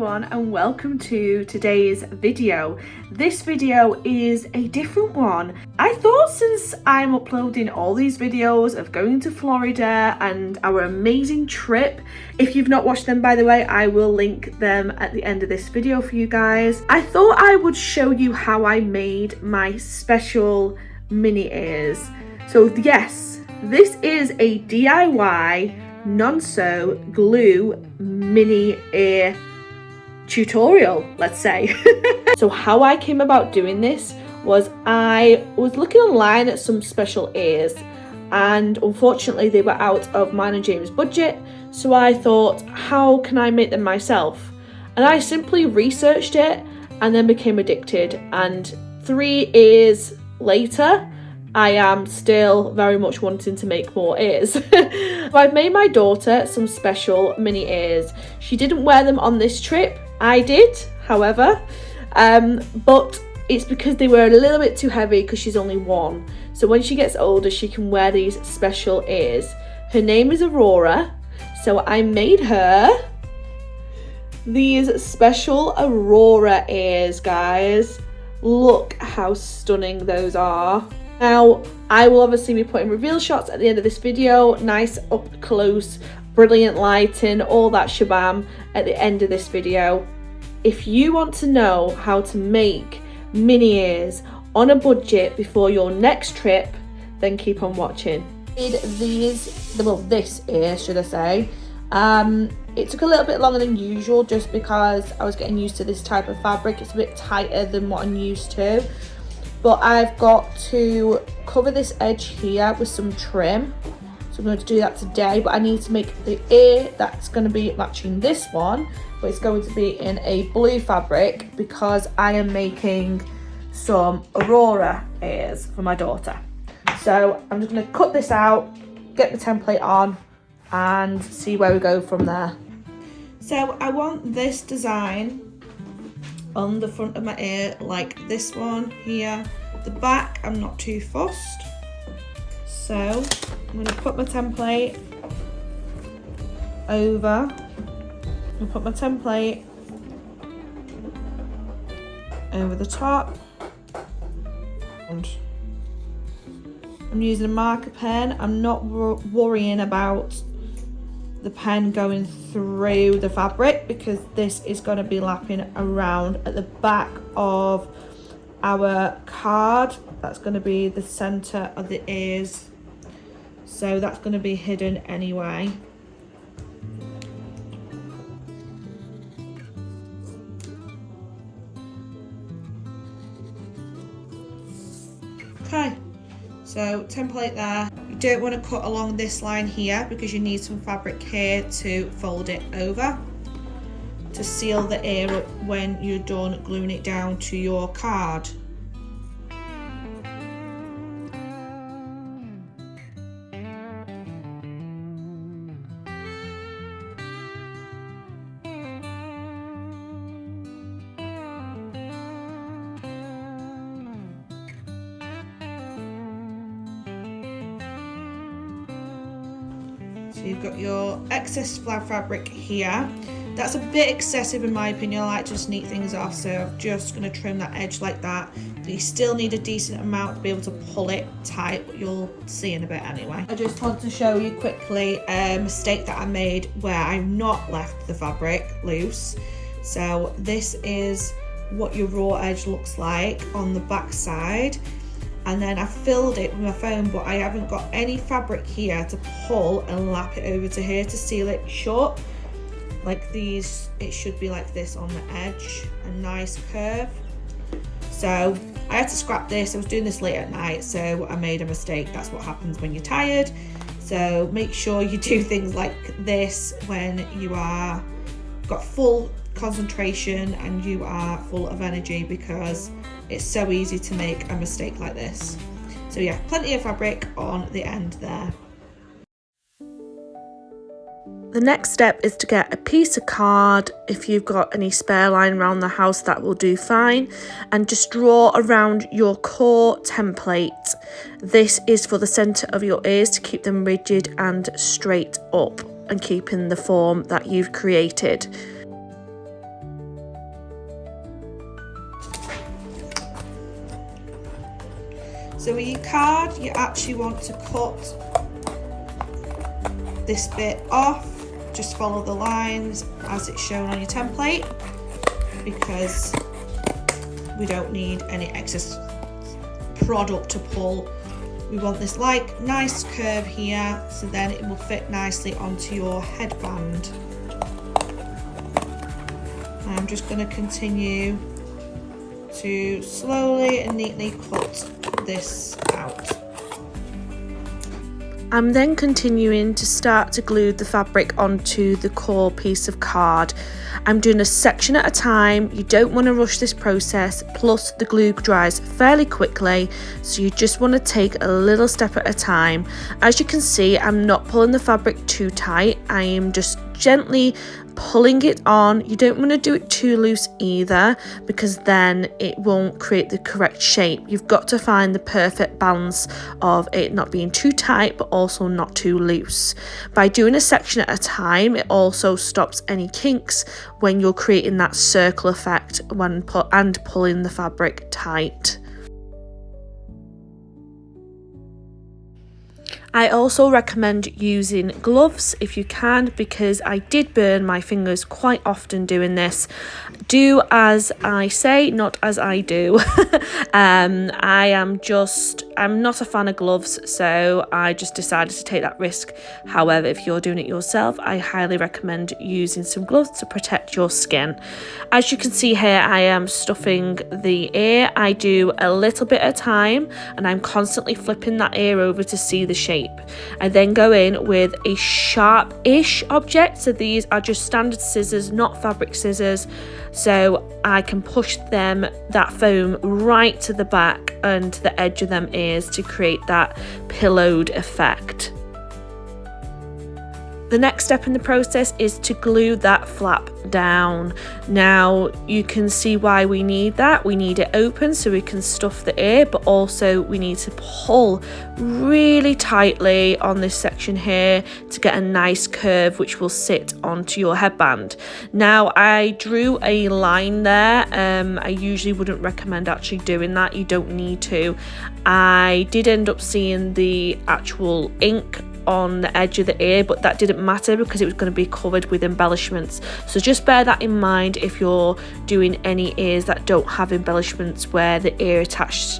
everyone, and welcome to today's video. This video is a different one. I thought, since I'm uploading all these videos of going to Florida and our amazing trip, if you've not watched them, by the way, I will link them at the end of this video for you guys. I thought I would show you how I made my special Minnie ears. So yes, this is a DIY non-sew glue Minnie ear tutorial, let's say. So how I came about doing this was I was looking online at some special ears, and unfortunately they were out of mine and James' budget, so I thought, how can I make them myself? And I simply researched it and then became addicted, and 3 ears later I am still very much wanting to make more ears. So I've made my daughter some special Minnie ears. She didn't wear them on this trip. I did, however, but it's because they were a little bit too heavy because she's only 1. So when she gets older, she can wear these special ears. Her name is Aurora, so I made her these special Aurora ears, guys. Look how stunning those are. Now, I will obviously be putting reveal shots at the end of this video, nice up close, brilliant lighting, all that shabam at the end of this video. If you want to know how to make Minnie ears on a budget before your next trip, then keep on watching. This ear, should I say. It took a little bit longer than usual just because I was getting used to this type of fabric. It's a bit tighter than what I'm used to. But I've got to cover this edge here with some trim. So I'm going to do that today. But I need to make the ear that's going to be matching this one. But it's going to be in a blue fabric because I am making some Aurora ears for my daughter. So I'm just going to cut this out, get the template on, and see where we go from there. So I want this design on the front of my ear like this one here. The back I'm not too fussed, so I'm going to put my template over. I'll put my template over the top, and I'm using a marker pen. I'm not worrying about the pen going through the fabric because this is going to be lapping around at the back of our card. That's going to be the center of the ears, so that's going to be hidden anyway. Okay, so template there. You don't want to cut along this line here because you need some fabric here to fold it over to seal the ear up when you're done gluing it down to your card. So you've got your excess fabric here. That's a bit excessive in my opinion. I like to just neat things off, so I'm just going to trim that edge like that. But you still need a decent amount to be able to pull it tight, but you'll see in a bit anyway. I just want to show you quickly a mistake that I made where I've not left the fabric loose. So this is what your raw edge looks like on the back side. And then I filled it with my foam, but I haven't got any fabric here to pull and lap it over to here to seal it shut. Like these, it should be like this on the edge, a nice curve. So I had to scrap this. I was doing this late at night, so I made a mistake. That's what happens when you're tired. So make sure you do things like this when you are got full concentration and you are full of energy, because it's so easy to make a mistake like this. So yeah, plenty of fabric on the end there. The next step is to get a piece of card. If you've got any spare line around the house, that will do fine, and just draw around your core template. This is for the center of your ears to keep them rigid and straight up and keep in the form that you've created. So with your card, you actually want to cut this bit off. Just follow the lines as it's shown on your template, because we don't need any excess product to pull. We want this like nice curve here, so then it will fit nicely onto your headband. I'm just going to continue to slowly and neatly cut this out. I'm then continuing to start to glue the fabric onto the core piece of card. I'm doing a section at a time. You don't want to rush this process, plus the glue dries fairly quickly, so you just want to take a little step at a time. As you can see, I'm not pulling the fabric too tight. I am just gently pulling it on. You don't want to do it too loose either, because then it won't create the correct shape. You've got to find the perfect balance of it not being too tight but also not too loose. By doing a section at a time, it also stops any kinks when you're creating that circle effect when pulling the fabric tight. I also recommend using gloves if you can, because I did burn my fingers quite often doing this. Do as I say, not as I do. I'm not a fan of gloves, so I just decided to take that risk. However, if you're doing it yourself, I highly recommend using some gloves to protect your skin. As you can see here, I am stuffing the ear. I do a little bit at a time, and I'm constantly flipping that ear over to see the shape. I then go in with a sharp-ish object, so these are just standard scissors, not fabric scissors, so I can push that foam right to the back and the edge of them ears to create that pillowed effect. The next step in the process is to glue that flap down. Now you can see why we need that. We need it open so we can stuff the ear, but also we need to pull really tightly on this section here to get a nice curve which will sit onto your headband. Now I drew a line there. I usually wouldn't recommend actually doing that. You don't need to. I did end up seeing the actual ink on the edge of the ear, but that didn't matter because it was going to be covered with embellishments. So just bear that in mind if you're doing any ears that don't have embellishments where the ear attaches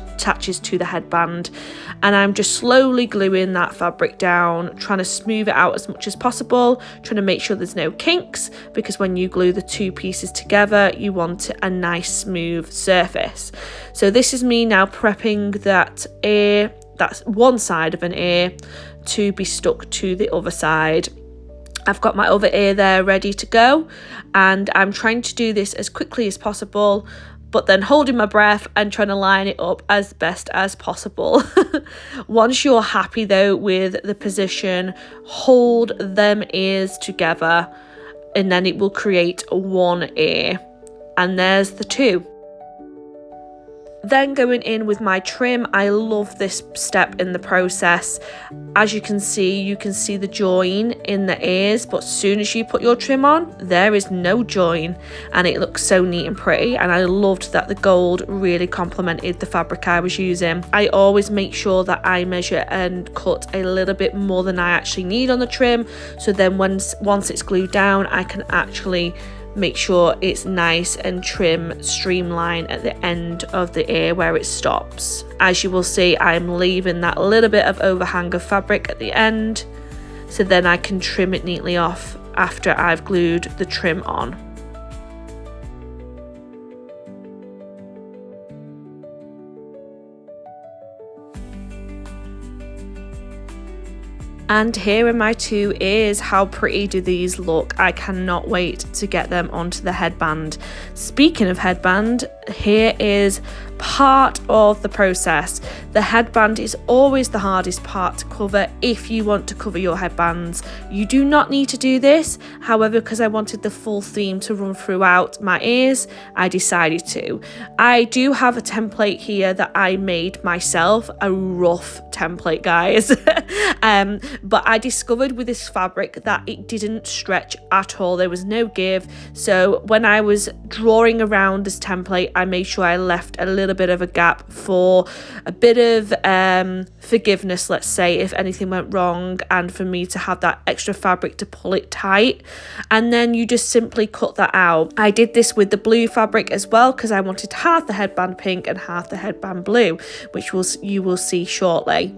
to the headband. And I'm just slowly gluing that fabric down, trying to smooth it out as much as possible, trying to make sure there's no kinks, because when you glue the two pieces together you want a nice smooth surface. So this is me now prepping that ear, that's one side of an ear, to be stuck to the other side. I've got my other ear there ready to go, and I'm trying to do this as quickly as possible, but then holding my breath and trying to line it up as best as possible. Once you're happy though with the position, hold them ears together and then it will create one ear, and there's the two. Then going in with my trim, I love this step in the process. As you can see the join in the ears, but as soon as you put your trim on, there is no join, and it looks so neat and pretty. And I loved that the gold really complemented the fabric I was using. I always make sure that I measure and cut a little bit more than I actually need on the trim, so then once it's glued down, I can actually make sure it's nice and trim, streamlined at the end of the ear where it stops. As you will see, I'm leaving that little bit of overhang of fabric at the end, so then I can trim it neatly off after I've glued the trim on. And here are my two ears. How pretty do these look? I cannot wait to get them onto the headband. Speaking of headband, here is part of the process. The headband is always the hardest part to cover if you want to cover your headbands. You do not need to do this. However, because I wanted the full theme to run throughout my ears, I decided to. I do have a template here that I made myself, a rough template, guys. But I discovered with this fabric that it didn't stretch at all. There was no give. So when I was drawing around this template, I made sure I left a little little bit of a gap for a bit of forgiveness, let's say, if anything went wrong, and for me to have that extra fabric to pull it tight. And then you just simply cut that out. I did this with the blue fabric as well, because I wanted half the headband pink and half the headband blue, which you will see shortly.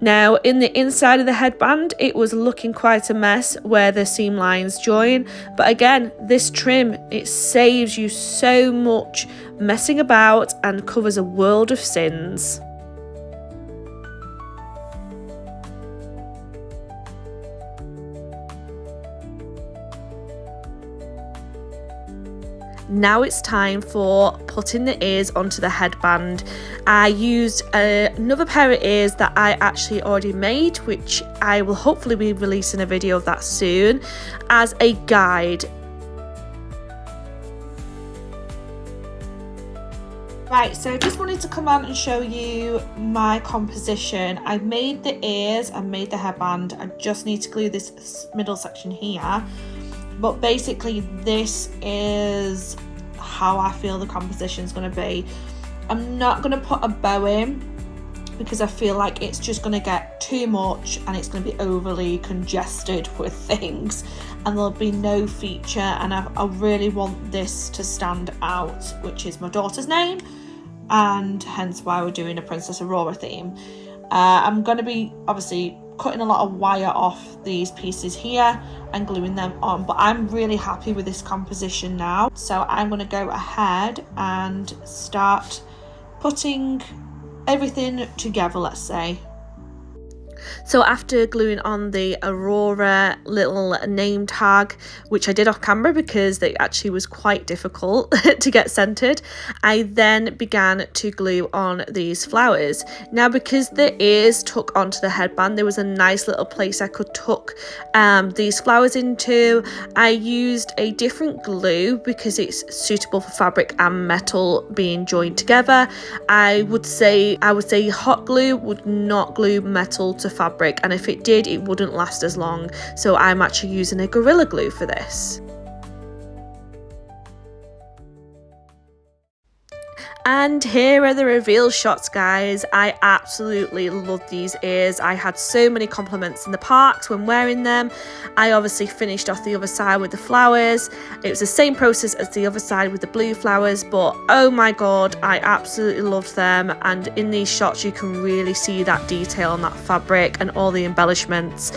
Now, in the inside of the headband, it was looking quite a mess where the seam lines join. But again, this trim, it saves you so much messing about and covers a world of sins. Now it's time for putting the ears onto the headband. I used another pair of ears that I actually already made, which I will hopefully be releasing a video of that soon, as a guide. Right, so I just wanted to come on and show you my composition. I made the ears, I made the headband. I just need to glue this middle section here. But basically, this is how I feel the composition is going to be. I'm not going to put a bow in because I feel like it's just going to get too much and it's going to be overly congested with things, and there'll be no feature. And I really want this to stand out, which is my daughter's name, and hence why we're doing a Princess Aurora theme. I'm going to be obviously cutting a lot of wire off these pieces here and gluing them on, but I'm really happy with this composition now, so I'm going to go ahead and start putting everything together, let's say. So after gluing on the Aurora little name tag, which I did off camera because it actually was quite difficult to get centered, I then began to glue on these flowers. Now, because the ears tuck onto the headband, there was a nice little place I could tuck these flowers into. I used a different glue because it's suitable for fabric and metal being joined together. I would say hot glue would not glue metal to fabric, and if it did, it wouldn't last as long, so I'm actually using a Gorilla Glue for this. And here are the reveal shots, guys. I absolutely love these ears. I had so many compliments in the parks when wearing them. I obviously finished off the other side with the flowers. It was the same process as the other side with the blue flowers, but oh my god, I absolutely loved them. And in these shots you can really see that detail on that fabric and all the embellishments.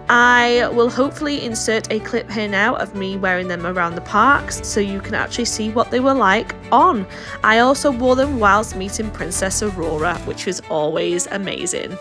I will hopefully insert a clip here now of me wearing them around the parks so you can actually see what they were like on. I also wore them whilst meeting Princess Aurora, which was always amazing.